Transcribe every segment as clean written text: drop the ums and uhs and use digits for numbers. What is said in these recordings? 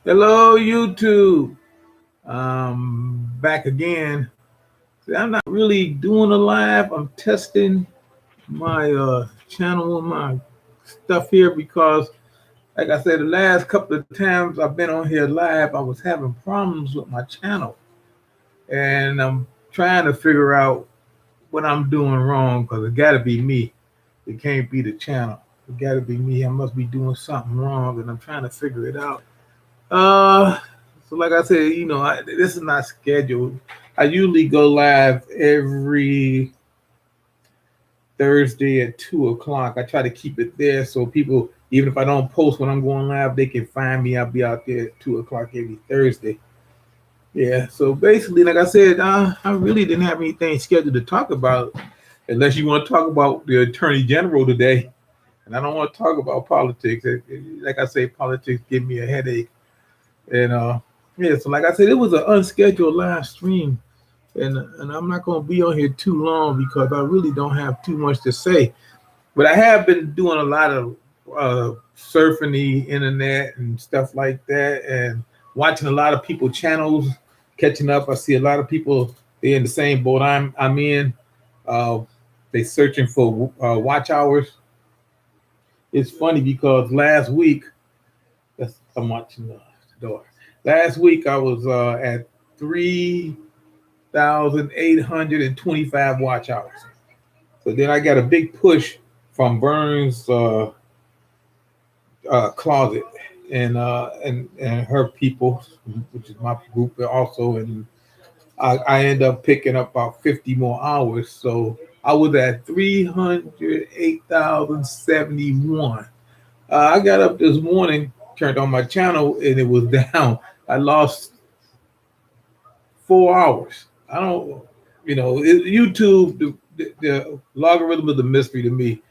Hello, YouTube. Back again. See, I'm not really doing a live. I'm testing my channel and my stuff here because, like I said, the last couple of times I've been on here live, I was having problems with my channel, and I'm trying to figure out what I'm doing wrong because it got to be me. It can't be the channel. It got to be me. I must be doing something wrong, and I'm trying to figure it out. Uh, so like I said, this is not scheduled. I usually go live every Thursday at 2 o'clock. I try to keep it there so people, even if I don't post when I'm going live, they can find me. I'll be out there at 2 o'clock every Thursday. Yeah. So basically, like I said, I really didn't have anything scheduled to talk about, unless you want to talk about the Attorney General today. And I don't want to talk about politics. Like I say, politics give me a headache. And yeah, so like I said, it was an unscheduled live stream, and I'm not gonna be on here too long because I really don't have too much to say. But I have been doing a lot of surfing the internet and stuff like that, and watching a lot of people channels, catching up. I see a lot of people they're in the same boat I'm in. Uh, they searching for watch hours. It's funny because last week, I'm watching the door. Last week I was at 3,825 watch hours. So then I got a big push from Burns Closet and her people, which is my group also, and I end up picking up about 50 more hours. So I was at 308,071. I got up this morning, turned on my channel, and it was down. I lost 4 hours. I don't, YouTube, the logarithm is a mystery to me.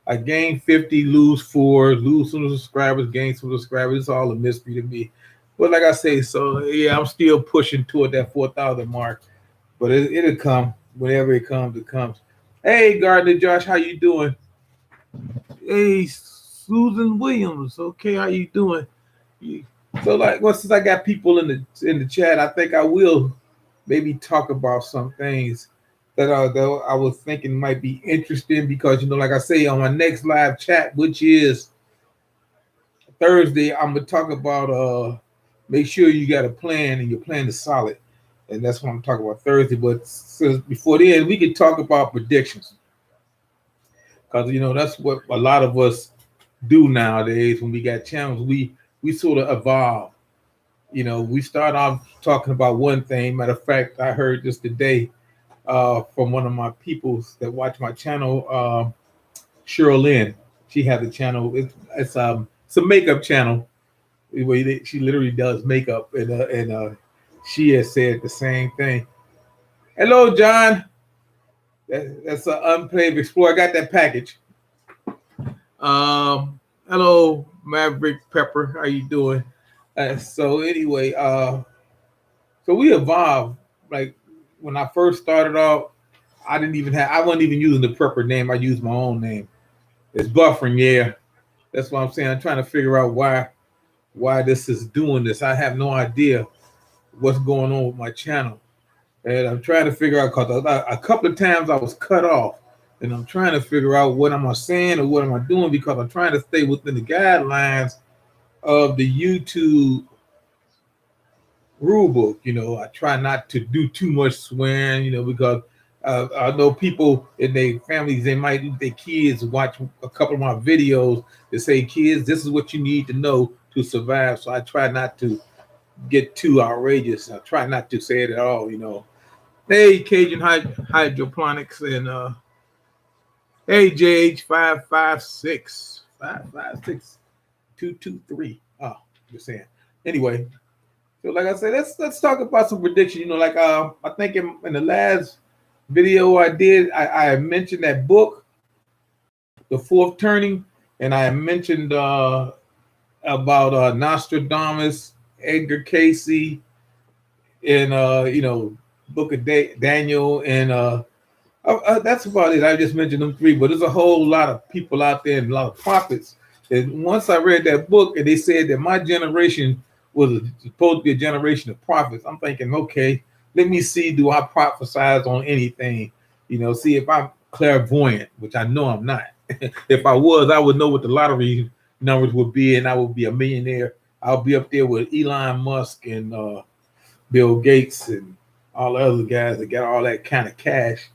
I gain 50, lose 4, lose some subscribers, gain some subscribers. It's all a mystery to me. But like I say, so yeah, I'm still pushing toward that 4,000 mark. But it'll come whenever it comes. It comes. Hey, Gardner Josh, how you doing? Hey, Susan Williams. Okay, how you doing? So like, well, since I got people in the chat, I think I will maybe talk about some things that I was thinking might be interesting because like I say on my next live chat, which is Thursday, I'm gonna talk about make sure you got a plan and your plan is solid, and that's what I'm talking about Thursday. But since before then, we could talk about predictions because that's what a lot of us do nowadays when we got channels. We sort of evolve. We start off talking about one thing. Matter of fact, I heard this today from one of my peoples that watch my channel, Cheryl Lynn. She has a channel. It's a makeup channel. She literally does makeup, and she has said the same thing. Hello, John. That's an unpaved explorer. I got that package. Hello, Maverick Pepper. How you doing? So anyway, so we evolved. Like when I first started off, I wasn't even using the prepper name. I used my own name. It's buffering, yeah. That's what I'm saying. I'm trying to figure out why this is doing this. I have no idea what's going on with my channel, and I'm trying to figure out because a couple of times I was cut off, and I'm trying to figure out what am I saying or what am I doing because I'm trying to stay within the guidelines of the YouTube rule book. I try not to do too much swearing, because I know people in their families, they might their kids watch a couple of my videos that say, kids, this is what you need to know to survive. So I try not to get too outrageous. I try not to say it at all. Hey, Cajun Hydroponics and hey, JH556 Oh, just saying. Anyway, so like I said, let's talk about some predictions. Like I think in the last video I did, I mentioned that book, The Fourth Turning, and I mentioned about Nostradamus, Edgar Casey, and Book of Daniel, and that's about it. I just mentioned them three, but there's a whole lot of people out there and a lot of prophets. And once I read that book, and they said that my generation was supposed to be a generation of prophets. I'm thinking, okay, let me see, do I prophesize on anything? See if I'm clairvoyant, which I know I'm not. If I was, I would know what the lottery numbers would be, and I would be a millionaire. I'll be up there with Elon Musk and Bill Gates and all the other guys that got all that kind of cash.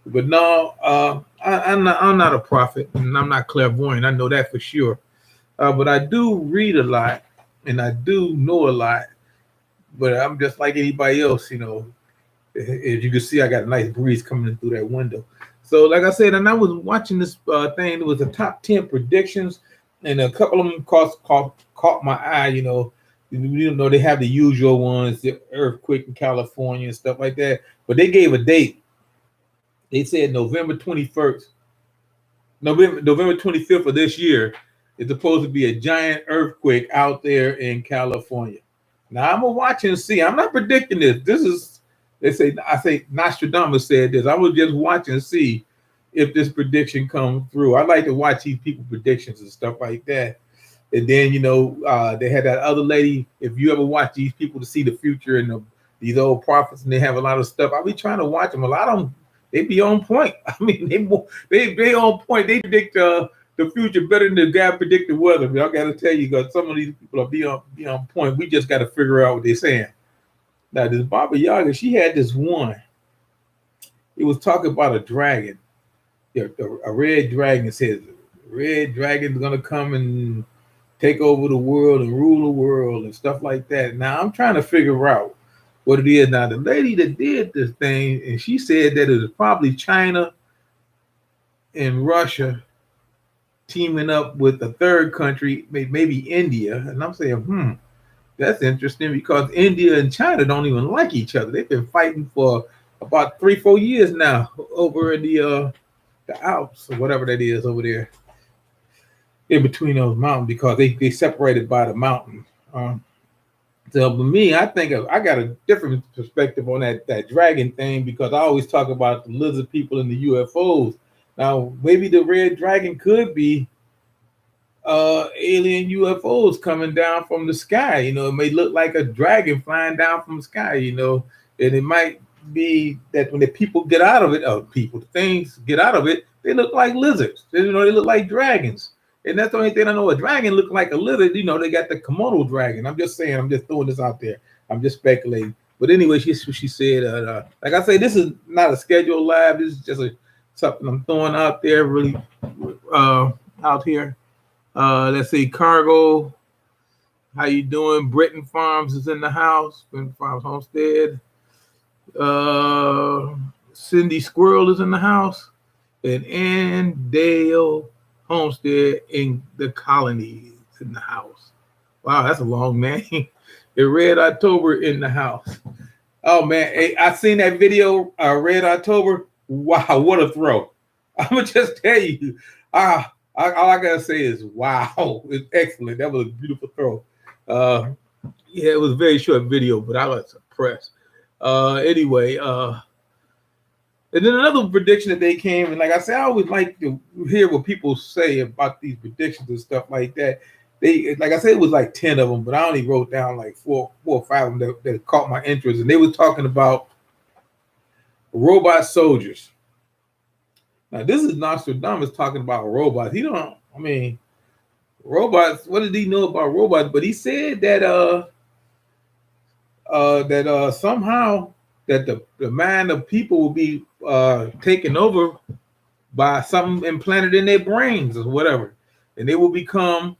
But no, I'm not a prophet, and I'm not clairvoyant. I know that for sure. But I do read a lot, and I do know a lot. But I'm just like anybody else. As you can see, I got a nice breeze coming in through that window. So, like I said, and I was watching this thing. It was the top 10 predictions, and a couple of them caught my eye. They have the usual ones, the earthquake in California and stuff like that. But they gave a date. They said November 21st, November 25th of this year is supposed to be a giant earthquake out there in California. Now I'm gonna watch and see. I'm not predicting this. I say Nostradamus said this. I will just watch and see if this prediction comes through. I like to watch these people predictions and stuff like that. And then they had that other lady. If you ever watch these people to see the future and these old prophets, and they have a lot of stuff. I'll be trying to watch them. A lot of them, they be on point. I mean, they on point. They predict the future better than the guy predict the weather. I got to tell you, because some of these people are be on point. We just got to figure out what they're saying. Now, this Baba Yaga, she had this one. It was talking about a dragon. A red dragon. Says red dragon is gonna come and take over the world and rule the world and stuff like that. Now I'm trying to figure out what it is. Now the lady that did this thing, and she said that it was probably China and Russia teaming up with a third country, maybe India. And I'm saying, that's interesting, because India and China don't even like each other. They've been fighting for about 3-4 years now over in the Alps or whatever that is over there in between those mountains, because they separated by the mountain. So for me, I think I got a different perspective on that dragon thing, because I always talk about the lizard people and the UFOs. Now, maybe the red dragon could be alien UFOs coming down from the sky. It may look like a dragon flying down from the sky, and it might be that when the people get out of it, things get out of it, they look like lizards. They look like dragons. And that's the only thing I know. A dragon look like a lizard. They got the Komodo dragon. I'm just saying, I'm just throwing this out there. I'm just speculating. But anyway, she said, like I say, this is not a scheduled live. This is just something I'm throwing out there, really out here. Let's see, Cargo. How you doing? Britton Farms is in the house. Britton Farms Homestead. Cindy Squirrel is in the house. And Andale Homestead in the Colonies in the house. Wow, that's a long name. The Red October in the house. Oh man, hey, I seen that video, Red October. Wow, what a throw. I'm gonna just tell you. All I gotta say is wow. It's excellent. That was a beautiful throw. Yeah, it was a very short video, but I was impressed. Anyway, and then another prediction that they came, and like I said, I always like to hear what people say about these predictions and stuff like that. They, like I said, it was like 10 of them, but I only wrote down like four or five of them that caught my interest. And they were talking about robot soldiers. Now, this is Nostradamus talking about robots. Robots, what did he know about robots? But he said that somehow that the mind of people will be taken over by something implanted in their brains or whatever. And they will become,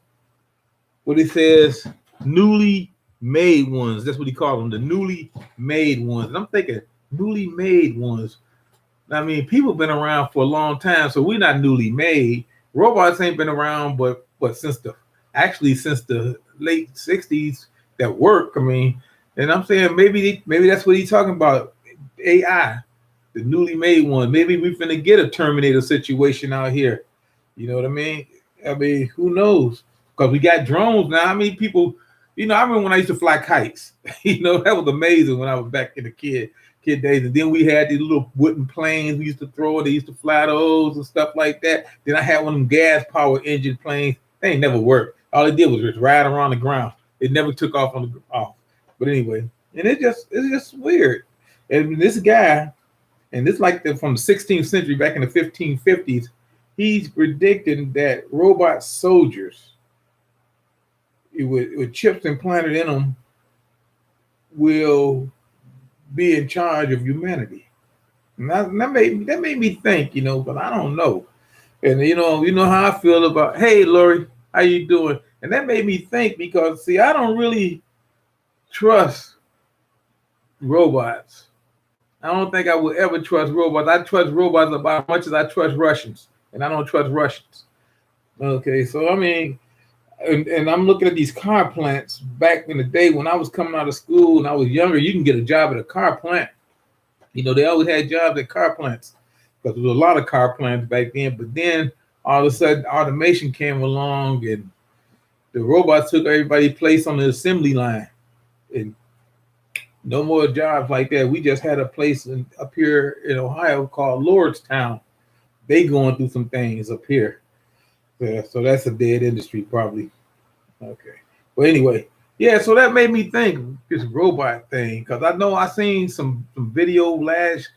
what he says, newly made ones. That's what he called them, the newly made ones. And I'm thinking, newly made ones. I mean, people have been around for a long time, so we're not newly made. Robots ain't been around, but since the late 60s that work. I mean, and I'm saying maybe that's what he's talking about. AI, the newly made one. Maybe we're finna get a Terminator situation out here. You know what I mean? I mean, who knows? Because we got drones now. How many people, I remember when I used to fly kites. That was amazing when I was back in the kid days. And then we had these little wooden planes we used to throw. They used to fly those and stuff like that. Then I had one of them gas powered engine planes. They ain't never worked. All it did was just ride around the ground. It never took off on the off. But anyway, and it's just weird. And this guy, and this like from the 16th century back in the 1550s, he's predicting that robot soldiers with chips implanted in them will be in charge of humanity. And that made me think, but I don't know. And you know how I feel about, hey Lori, how you doing? And that made me think because see, I don't really trust robots. I don't think I would ever trust robots. I trust robots about as much as I trust Russians, and I don't trust Russians. Okay, so I mean, and I'm looking at these car plants back in the day when I was coming out of school and I was younger. You can get a job at a car plant. They always had jobs at car plants because there was a lot of car plants back then. But then all of a sudden, automation came along and the robots took everybody's place on the assembly line. And no more jobs like that. We just had a place up here in Ohio called Lordstown. They going through some things up here. Yeah, so that's a dead industry probably. Okay. Well, anyway, yeah, so that made me think this robot thing because I know I seen some video last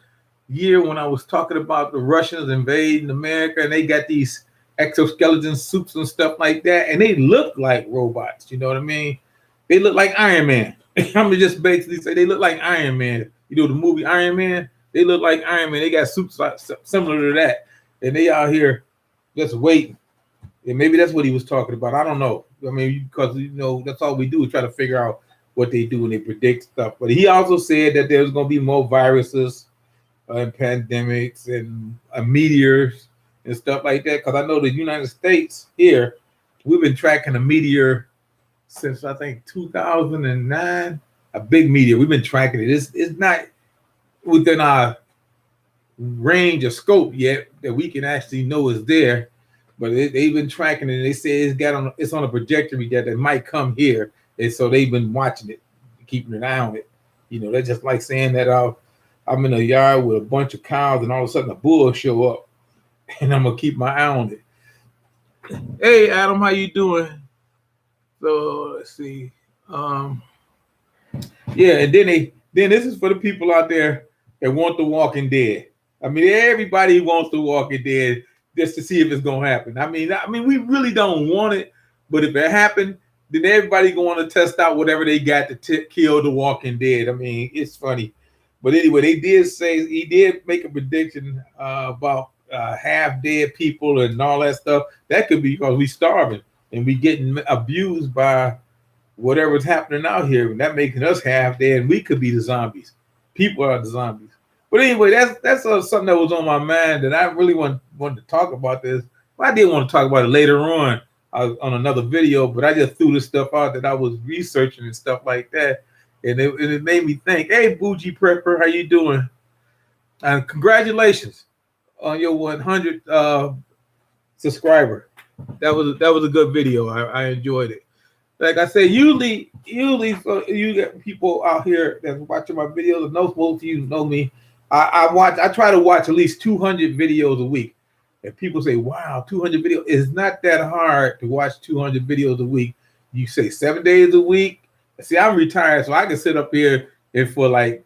year when I was talking about the Russians invading America and they got these exoskeleton suits and stuff like that, and they look like robots. You know what I mean? They look like Iron Man. I'm gonna just basically say they look like Iron Man. The movie Iron Man. They look like Iron Man. They got suits like, similar to that, and they out here just waiting. And maybe that's what he was talking about. I don't know. I mean, because that's all we do is try to figure out what they do and they predict stuff. But he also said that there's going to be more viruses and pandemics and meteors and stuff like that. Because I know the United States here, we've been tracking a meteor since I think 2009. A big meteor. We've been tracking it. It's not within our range of scope yet that we can actually know is there. But they've been tracking it. And they say it's on a trajectory that it might come here, and so they've been watching it, keeping an eye on it. They're just like saying that I'm in a yard with a bunch of cows, and all of a sudden a bull show up, and I'm gonna keep my eye on it. Hey, Adam, how you doing? So let's see. Yeah, and then this is for the people out there that want The Walking Dead. I mean, everybody wants The Walking Dead. Just to see if it's gonna happen. I mean, we really don't want it, but if it happened, then everybody going to test out whatever they got to kill The Walking Dead. I mean, it's funny, but anyway, he did make a prediction about half dead people and all that stuff. That could be because we starving and we getting abused by whatever's happening out here, and that making us half dead. And we could be the zombies. People are the zombies. But anyway, that's something that was on my mind that I really wanted to talk about this. I did want to talk about it later on another video, but I just threw this stuff out that I was researching and stuff like that. And it made me think, hey, Bougie Prepper, how you doing? And congratulations on your 100 subscriber. That was a good video. I enjoyed it. Like I said, usually you get people out here that's watching my videos. Most of you know me. I try to watch at least 200 videos a week. And people say, wow, 200 videos. It's not that hard to watch 200 videos a week. You say 7 days a week. See, I'm retired, so I can sit up here and for like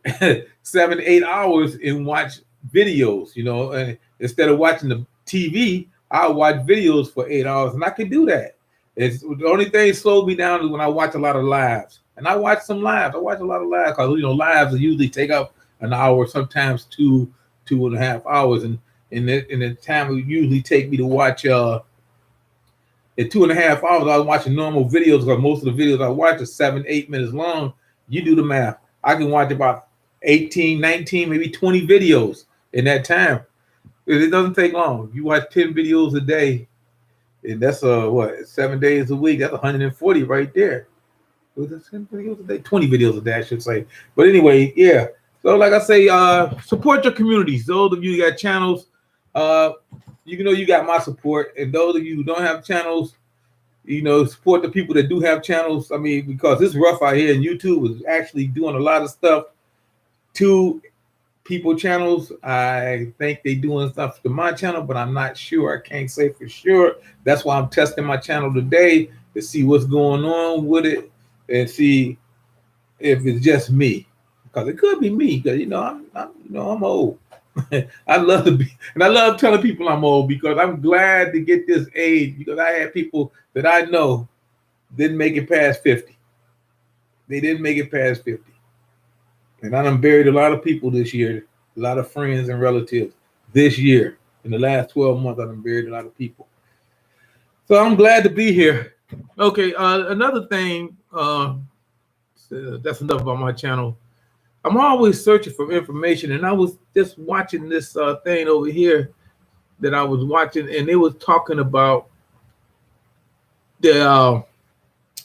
7 to 8 hours and watch videos, and instead of watching the TV, I'll watch videos for 8 hours, and I can do that. It's the only thing slowed me down is when I watch a lot of lives. And I watch some lives. I watch a lot of lives because lives usually take up an hour, sometimes 2.5 hours, and the time it usually take me to watch in 2.5 hours, I was watching normal videos because most of the videos I watch are 7-8 minutes long. You do the math. I can watch about 18, 19, maybe 20 videos in that time. It doesn't take long. You watch 10 videos a day, and that's 7 days a week. That's 140 right there. Was it 10 videos a day? 20 videos a day, I should say. But anyway, yeah. So like I say, support your communities. Those of you who got channels, you got my support. And those of you who don't have channels, support the people that do have channels. I mean, because it's rough out here, and YouTube is actually doing a lot of stuff to people channels. I think they doing stuff to my channel, but I'm not sure. I can't say for sure. That's why I'm testing my channel today to see what's going on with it. and see if it's just me, because it could be me. Because I'm old. I love to be, and I love telling people I'm old because I'm glad to get this age because I had people that I know didn't make it past 50. They didn't make it past 50. And I done buried a lot of people this year, a lot of friends and relatives this year. In the last 12 months, I done buried a lot of people. So I'm glad to be here. Okay, another thing, that's enough about my channel. I'm always searching for information, and I was just watching this thing over here that I was watching, and they was talking about the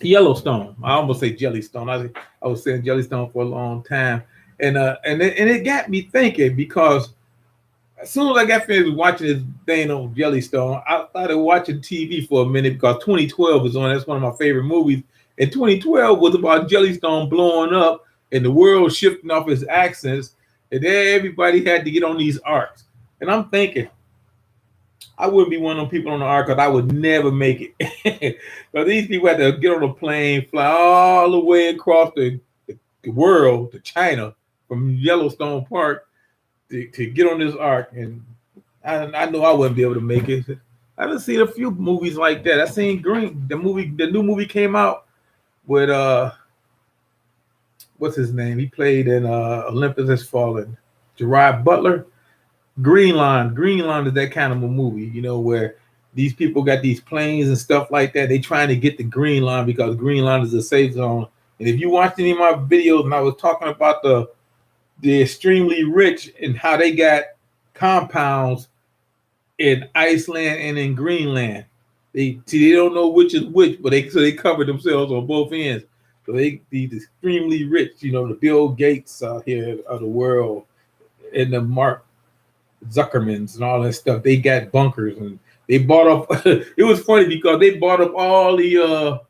Yellowstone. I almost say Jellystone. I was saying Jellystone for a long time, and it got me thinking because as soon as I got finished watching this thing on Jellystone, I started watching TV for a minute because 2012 was on. That's one of my favorite movies, and 2012 was about Jellystone blowing up and the world shifting off its axis, and then everybody had to get on these arcs. And I'm thinking, I wouldn't be one of them people on the ark because I would never make it. But these people had to get on a plane, fly all the way across the world to China from Yellowstone Park to get on this ark. And I know I wouldn't be able to make it. I done seen a few movies like that. I seen Green, the new movie came out with what's his name? He played in Olympus Has Fallen. Gerard Butler. Greenland is that kind of a movie, where these people got these planes and stuff like that. They trying to get to Greenland because Greenland is a safe zone. And if you watched any of my videos, and I was talking about the extremely rich and how they got compounds in Iceland and in Greenland. They don't know which is which, but they cover themselves on both ends. So these extremely rich, the Bill Gates out here of the world, and the Mark Zuckermans and all that stuff. They got bunkers and they bought up. It was funny because they bought up all the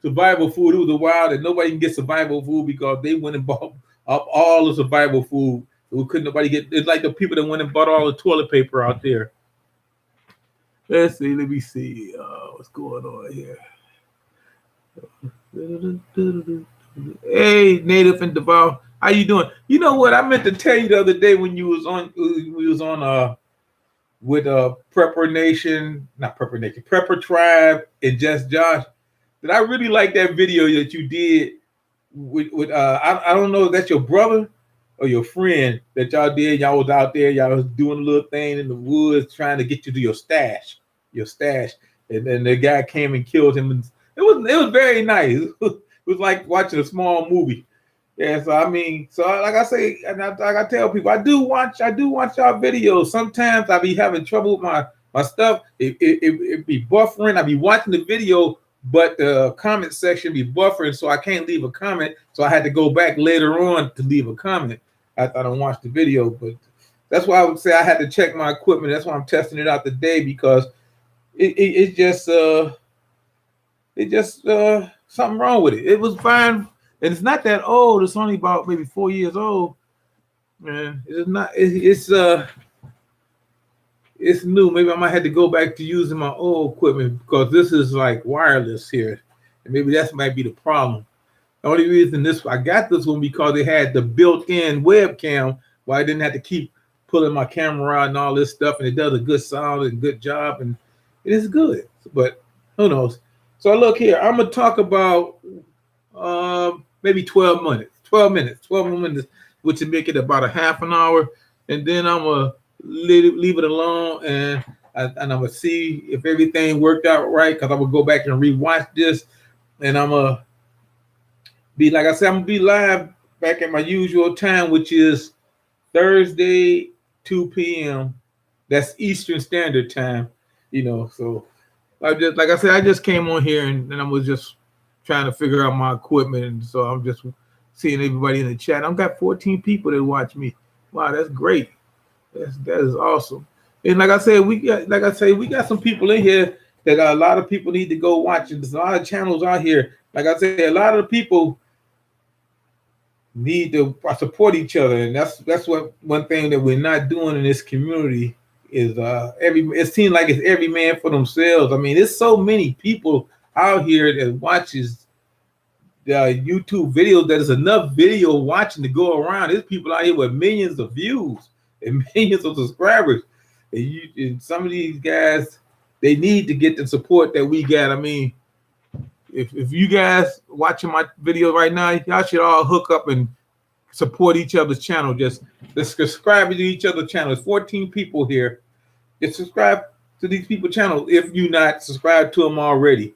survival food. It was a while that nobody can get survival food because they went and bought up all the survival food. So couldn't nobody get. It's like the people that went and bought all the toilet paper out there. Let's see. Let me see what's going on here. Hey, Native and Devour. How you doing? You know what? I meant to tell you the other day when we was on with Prepper Nation, not Prepper Nation, Prepper Tribe and Just Josh, that I really like that video that you did with I don't know if that's your brother or your friend that y'all did. Y'all was out there, y'all was doing a little thing in the woods trying to get you to your stash. And then the guy came and killed him. And it was very nice. It was like watching a small movie. Yeah, so like I say, and like I tell people, I do watch y'all videos. Sometimes I be having trouble with my stuff. It be buffering. I be watching the video, but the comment section be buffering, so I can't leave a comment. So I had to go back later on to leave a comment after I don't watch the video. But that's why I would say I had to check my equipment. That's why I'm testing it out today because it's just something wrong with it. It was fine. And it's not that old. It's only about maybe 4 years old. Man, it's not. It's new. Maybe I might have to go back to using my old equipment because this is like wireless here, and maybe that might be the problem. The only reason I got this one because it had the built-in webcam, where I didn't have to keep pulling my camera out and all this stuff, and it does a good sound and good job, and it is good. But who knows? So look here. I'm gonna talk about maybe 12 minutes, which would make it about a half an hour. And then I'm going to leave it alone. And I'm going to see if everything worked out right. Because I'm going to go back and rewatch this. And I'm going to be, like I said, I'm going to be live back at my usual time, which is Thursday, 2 p.m. That's Eastern Standard Time. So I just came on here and I was just trying to figure out my equipment, and so I'm just seeing everybody in the chat. I've got 14 people that watch me. Wow, that's great. That is awesome. And like I said, we got some people in here that a lot of people need to go watch. There's a lot of channels out here. Like I said, a lot of people need to support each other, and that's what one thing that we're not doing in this community is it seems like it's every man for themselves. I mean, there's so many people out here that watches YouTube videos, that is enough video watching to go around. There's people out here with millions of views and millions of subscribers. And some of these guys, they need to get the support that we got. I mean, if you guys watching my video right now, y'all should all hook up and support each other's channel. Just subscribe to each other's channels. 14 people here. Just subscribe to these people's channel if you're not subscribed to them already.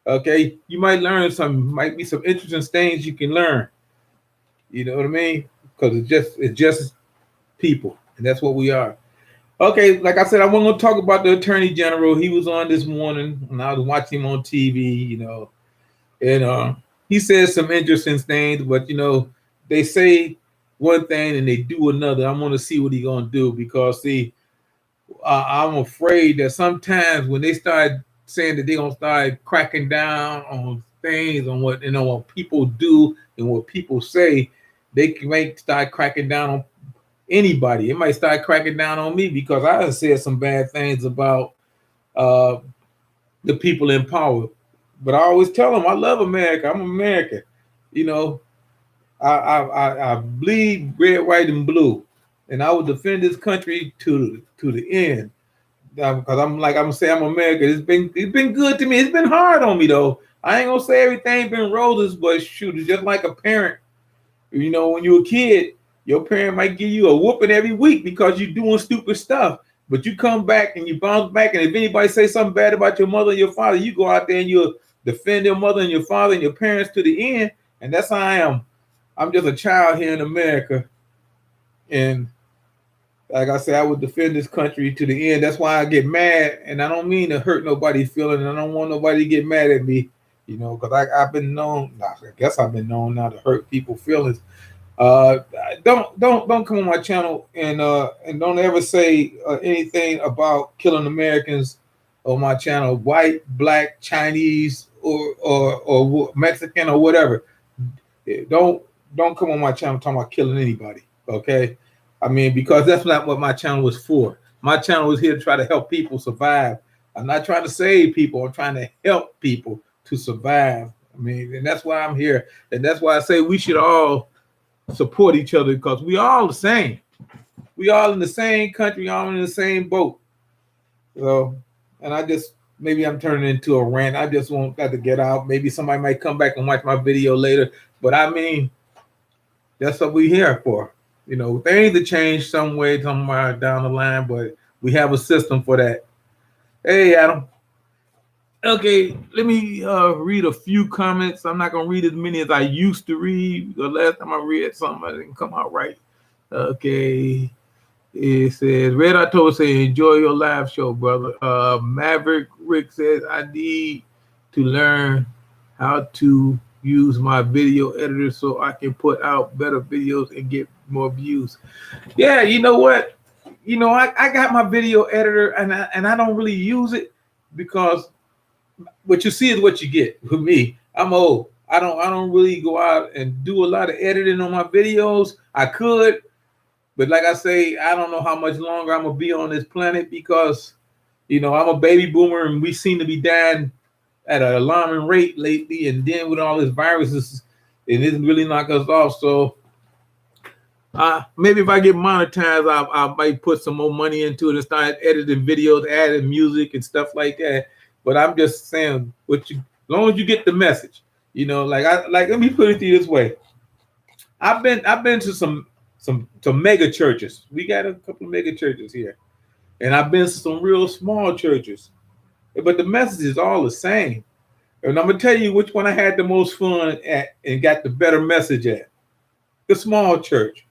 Okay, you might learn might be some interesting things you can learn. You know what I mean? Because it's just people, and that's what we are. Okay, like I said, I wasn't going to talk about the Attorney General. He was on this morning, and I was watching him on TV, you know, and he says some interesting things, but, you know, they say one thing and they do another. I want to see what he's going to do because, see, I'm afraid that sometimes when they start saying that they're going to start cracking down on things, on what, you know, what people do and what people say, they might start cracking down on anybody. It might start cracking down on me because I have said some bad things about the people in power. But I always tell them I love America. I'm American. You know, I bleed red, white, and blue, and I will defend this country to the end. Because I'm gonna say I'm American. It's been good to me. It's been hard on me though. I ain't gonna say everything been roses, but shoot, it's just like a parent. You know, when you're a kid, your parent might give you a whooping every week because you're doing stupid stuff. But you come back and you bounce back, and if anybody say something bad about your mother and your father, you go out there and you defend your mother and your father and your parents to the end. And that's how I am. I'm just a child here in America. And like I said, I would defend this country to the end. That's why I get mad. And I don't mean to hurt nobody's feeling. I don't want nobody to get mad at me, you know, because I've been known, I guess I've been known now to hurt people's feelings. Don't come on my channel and don't ever say anything about killing Americans on my channel, white, black, Chinese, or Mexican or whatever. Don't come on my channel talking about killing anybody. Okay, I mean, because that's not what my channel was for. My channel was here to try to help people survive. I'm not trying to save people. I'm trying to help people to survive. I mean, and that's why I'm here, and that's why I say we should all support each other because we all the same. We all in the same country, all in the same boat. So, and I just, maybe I'm turning into a rant. I just want that to get out. Maybe somebody might come back and watch my video later. But I mean, that's what we're here for. You know, things to change some way, somewhere down the line, but we have a system for that. Hey, Adam. Okay, let me read a few comments. I'm not going to read as many as I used to read. The last time I read something, I didn't come out right. Okay. It says, Red October says, enjoy your live show, brother. Maverick Rick says, I need to learn how to use my video editor so I can put out better videos and get more views. Yeah, you know what? You know, I got my video editor and I don't really use it because what you see is what you get with me. I'm old. I don't really go out and do a lot of editing on my videos. I could, but like I say, I don't know how much longer I'm gonna be on this planet because, you know, I'm a baby boomer and we seem to be dying at an alarming rate lately. And then with all this viruses, it isn't really knock us off. So maybe if I get monetized, I might put some more money into it and start editing videos, adding music and stuff like that. But I'm just saying, as long as you get the message, you know, let me put it to you this way. I've been to some mega churches. We got a couple of mega churches here, and I've been to some real small churches, but the message is all the same. And I'm gonna tell you which one I had the most fun at and got the better message at. The small church.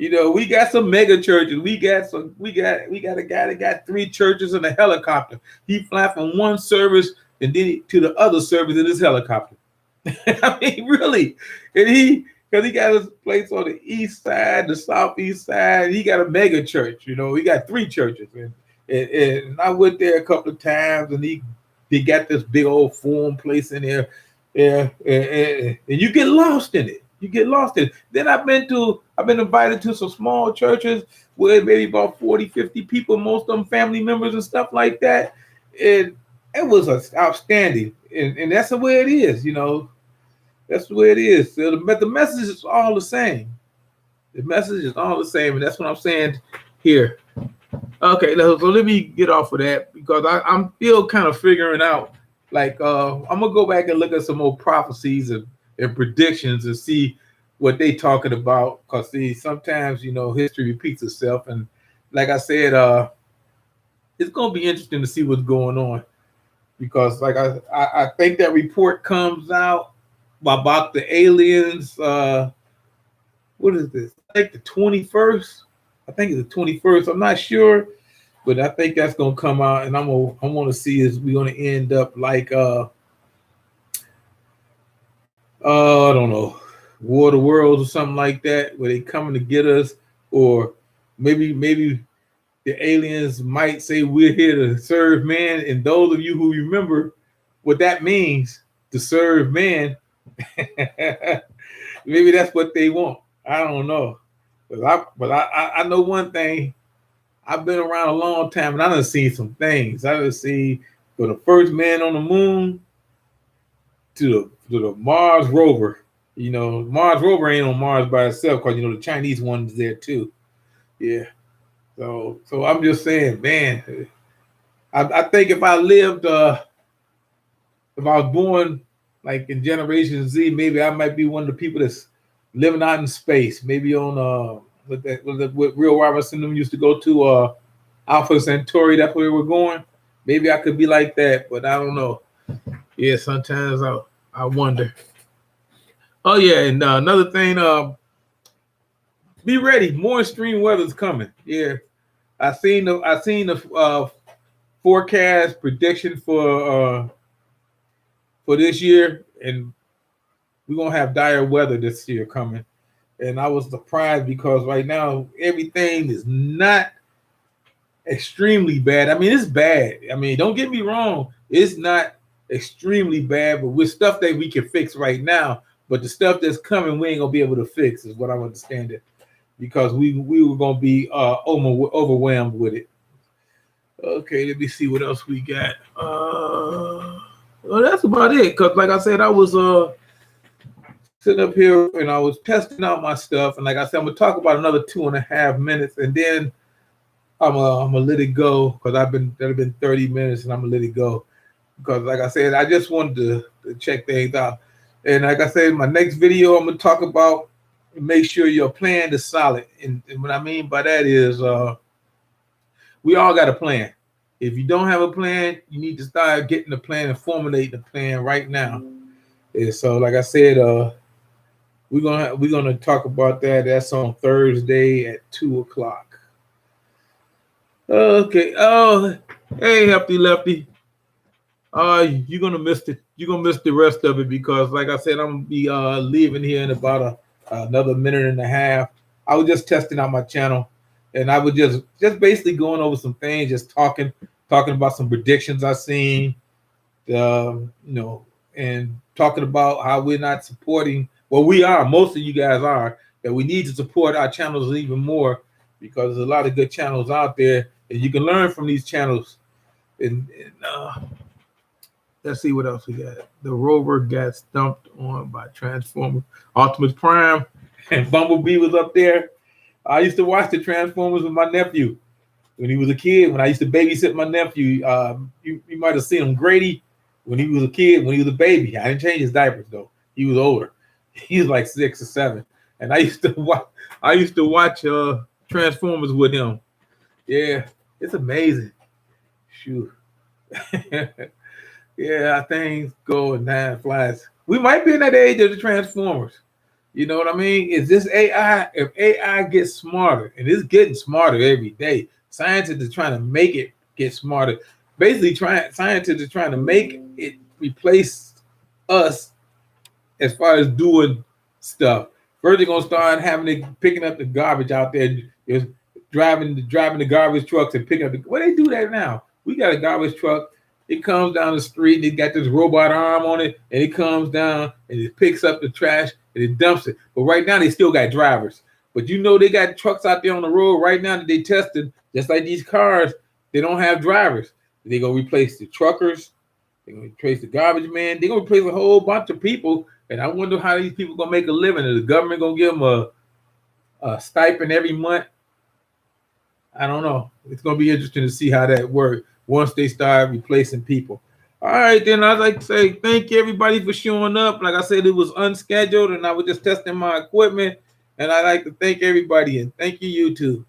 You know, we got some mega churches. We got a guy that got 3 churches in a helicopter. He fly from one service and then to the other service in his helicopter. I mean, really. And because he got his place on the east side, the southeast side. He got a mega church. You know, he got 3 churches. And I went there a couple of times, and they got this big old forum place in there. Yeah, and you get lost in it. You get lost in it. Then I've been invited to some small churches where maybe about 40, 50 people, most of them family members and stuff like that. And it was outstanding. And that's the way it is, you know. That's the way it is. So the message is all the same. The message is all the same, and that's what I'm saying here. Okay, so let me get off of that because I'm still kind of figuring out. Like, I'm gonna go back and look at some more prophecies and predictions and see what they talking about. Cause see, sometimes history repeats itself, and like I said, it's gonna be interesting to see what's going on because, like I think that report comes out about the aliens. What is this? I think the 21st. I think it's the 21st. I'm not sure, but I think that's gonna come out, and I want to see is we gonna end up like I don't know, War of the Worlds or something like that, where they coming to get us, or maybe the aliens might say we're here to serve man, and those of you who remember what that means to serve man, maybe that's what they want. I don't know, but I know one thing. I've been around a long time, and I done seen some things. I done seen from the first man on the moon to the Mars rover. Mars rover ain't on Mars by itself because the Chinese one's there too. Yeah. So I'm just saying, man. I think if I lived, if I was born like in Generation Z, maybe I might be one of the people that's living out in space. Maybe on what Real Robinson them used to go to Alpha Centauri. That's where we're going. Maybe I could be like that, but I don't know. Yeah, sometimes I wonder. Oh yeah, and another thing, be ready. More extreme weather's coming. Yeah, I seen the forecast prediction for this year, and we're gonna have dire weather this year coming. And I was surprised because right now everything is not extremely bad. I mean, it's bad. I mean, don't get me wrong, it's not extremely bad, but with stuff that we can fix right now. But the stuff that's coming, we ain't gonna be able to fix, is what I understand it, because we were gonna be overwhelmed with it. Okay, let me see what else we got. Well, that's about it. Cause like I said, I was sitting up here and I was testing out my stuff, and like I said, I'm gonna talk about another 2.5 minutes, and then I'm gonna let it go because that'll been 30 minutes, and I'm gonna let it go because like I said, I just wanted to check things out. And like I said, my next video I'm gonna talk about make sure your plan is solid. And what I mean by that is we all got a plan. If you don't have a plan, you need to start getting the plan and formulating the plan right now. And so like I said, we're gonna talk about that. That's on Thursday at 2:00. Okay. Oh, hey, Hefty Lefty. You're gonna miss it. You're gonna miss the rest of it because, like I said, I'm gonna be leaving here in about another minute and a half. I was just testing out my channel, and I was just basically going over some things, just talking about some predictions I seen, and talking about how we're not supporting. Well, we are. Most of you guys are. That we need to support our channels even more because there's a lot of good channels out there, and you can learn from these channels. And let's see what else we got. The rover got stumped on by Transformers, Optimus Prime, and Bumblebee was up there. I used to watch the Transformers with my nephew when he was a kid. When I used to babysit my nephew, you might have seen him, Grady, when he was a kid, when he was a baby. I didn't change his diapers though. He was older. He was like 6 or 7, and I used to watch Transformers with him. Yeah, it's amazing. Shoot. Yeah, things go and time flies. We might be in that age of the Transformers. You know what I mean? Is this AI? If AI gets smarter, and it's getting smarter every day, scientists are trying to make it get smarter. Basically, scientists are trying to make it replace us as far as doing stuff. First, they're gonna start picking up the garbage out there, just driving the garbage trucks and picking up the. Well, they do that now. We got a garbage truck. It comes down the street and it got this robot arm on it, and it comes down and it picks up the trash and it dumps it. But right now they still got drivers. But they got trucks out there on the road right now that they tested, just like these cars. They don't have drivers. They're gonna replace the truckers. They're gonna replace the garbage man. They're gonna replace a whole bunch of people And I wonder how these people gonna make a living. Is the government gonna give them a stipend every month? I don't know. It's gonna be interesting to see how that works once they start replacing people. All right, then I'd like to say thank you everybody for showing up. Like I said, it was unscheduled, and I was just testing my equipment. And I'd like to thank everybody and thank you, YouTube.